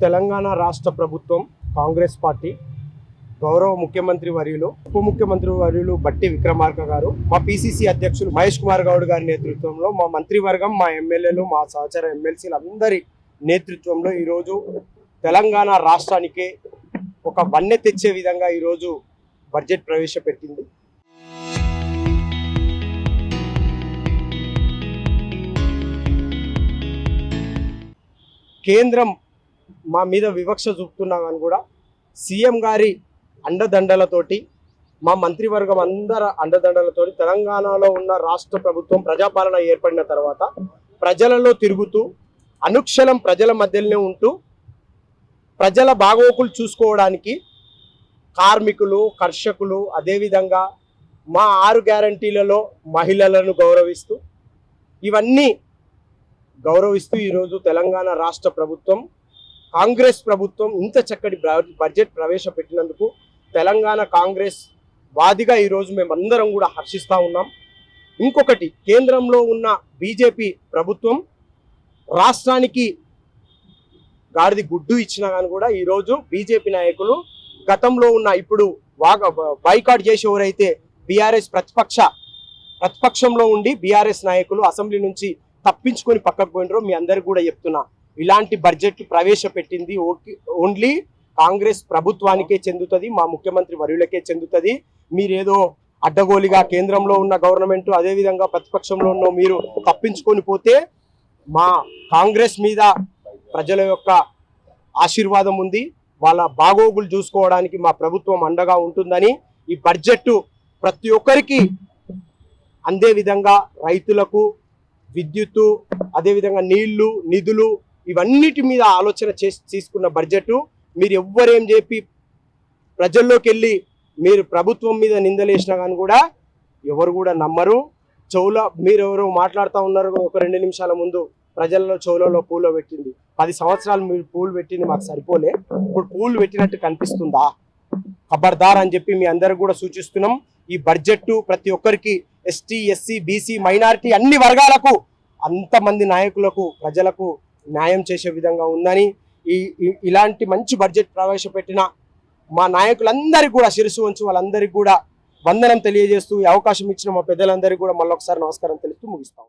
తెలంగాణ రాష్ట్ర ప్రభుత్వం కాంగ్రెస్ పార్టీ గౌరవ ముఖ్యమంత్రి వర్యులు ఉప ముఖ్యమంత్రి వర్యులు బట్టి విక్రమార్క గారు, మా పిసిసి అధ్యక్షులు మహేష్ కుమార్ గౌడ్ గారి నేతృత్వంలో, మా మంత్రివర్గం, మా ఎమ్మెల్యేలు, మా సహచర ఎమ్మెల్సీలు అందరి నేతృత్వంలో ఈరోజు తెలంగాణ రాష్ట్రానికి ఒక వన్నె తెచ్చే విధంగా ఈరోజు బడ్జెట్ ప్రవేశపెట్టింది. కేంద్రం మా మీద వివక్ష చూపుతున్నా కానీ కూడా సీఎం గారి అండదండలతోటి, మా మంత్రివర్గం అందరి అండదండలతోటి తెలంగాణలో ఉన్న రాష్ట్ర ప్రభుత్వం ప్రజాపాలన ఏర్పడిన తర్వాత ప్రజలలో తిరుగుతూ అనుక్షణం ప్రజల మధ్యలోనే ఉంటూ ప్రజల బాగోగులు చూసుకోవడానికి కార్మికులు, కర్షకులు, అదేవిధంగా మా 6 గ్యారంటీలలో మహిళలను గౌరవిస్తూ ఇవన్నీ గౌరవిస్తూ ఈరోజు తెలంగాణ రాష్ట్ర ప్రభుత్వం, కాంగ్రెస్ ప్రభుత్వం ఇంత చక్కటి బడ్జెట్ ప్రవేశపెట్టినందుకు తెలంగాణ కాంగ్రెస్ వాదిగా ఈరోజు మేమందరం కూడా హర్షిస్తూ ఉన్నాం. ఇంకొకటి, కేంద్రంలో ఉన్న బీజేపీ ప్రభుత్వం రాష్ట్రానికి గాడిది గుడ్డు ఇచ్చినా కానీ కూడా ఈరోజు బీజేపీ నాయకులు గతంలో ఉన్న ఇప్పుడు బైకాట్ చేసి ఎవరైతే బీఆర్ఎస్ ప్రతిపక్షంలో ఉండి బీఆర్ఎస్ నాయకులు అసెంబ్లీ నుంచి తప్పించుకొని పక్కకు పోయినరో మీ అందరికి కూడా చెప్తున్నా, ఇలాంటి బడ్జెట్ ప్రవేశపెట్టింది ఓన్లీ కాంగ్రెస్ ప్రభుత్వానికే చెందుతుంది, మా ముఖ్యమంత్రి వర్యులకే చెందుతుంది. మీరేదో అడ్డగోలిగా కేంద్రంలో ఉన్న గవర్నమెంట్ అదేవిధంగా ప్రతిపక్షంలో ఉన్న మీరు తప్పించుకొని పోతే మా కాంగ్రెస్ మీద ప్రజల యొక్క ఆశీర్వాదం ఉంది, వాళ్ళ బాగోగులు చూసుకోవడానికి మా ప్రభుత్వం అండగా ఉంటుందని ఈ బడ్జెట్ ప్రతి ఒక్కరికి అందే విధంగా రైతులకు విద్యుత్తు, అదేవిధంగా నీళ్లు, నిధులు ఇవన్నిటి మీద ఆలోచన చేసి తీసుకున్న బడ్జెట్. మీరు ఎవ్వరేం చెప్పి ప్రజల్లోకి వెళ్ళి మీరు ప్రభుత్వం మీద నిందలేసినా కానీ కూడా ఎవరు కూడా నమ్మరు. మీరు ఎవరు మాట్లాడుతూ ఉన్నారు, ఒక 2 నిమిషాల ముందు ప్రజల్లో చెవులలో పూలు పెట్టింది. 10 సంవత్సరాలు మీరు పూలు పెట్టింది మాకు సరిపోలే, ఇప్పుడు పూలు పెట్టినట్టు కనిపిస్తుందా? ఖబర్దార్ అని చెప్పి మీ అందరికి కూడా సూచిస్తున్నాం. ఈ బడ్జెట్ ప్రతి ఒక్కరికి, ఎస్టీ, ఎస్సీ, బీసీ, మైనారిటీ అన్ని వర్గాలకు, అంతమంది నాయకులకు, ప్రజలకు న్యాయం చేసే విధంగా ఉందని ఇలాంటి మంచి బడ్జెట్ ప్రవేశపెట్టిన మా నాయకులందరికీ కూడా శిరస్సు వంచి వాళ్ళందరికీ కూడా వందనం తెలియజేస్తూ, ఈ అవకాశం ఇచ్చిన మా పెద్దలందరికీ కూడా మళ్ళొకసారి నమస్కారం తెలుస్తూ ముగిస్తాం.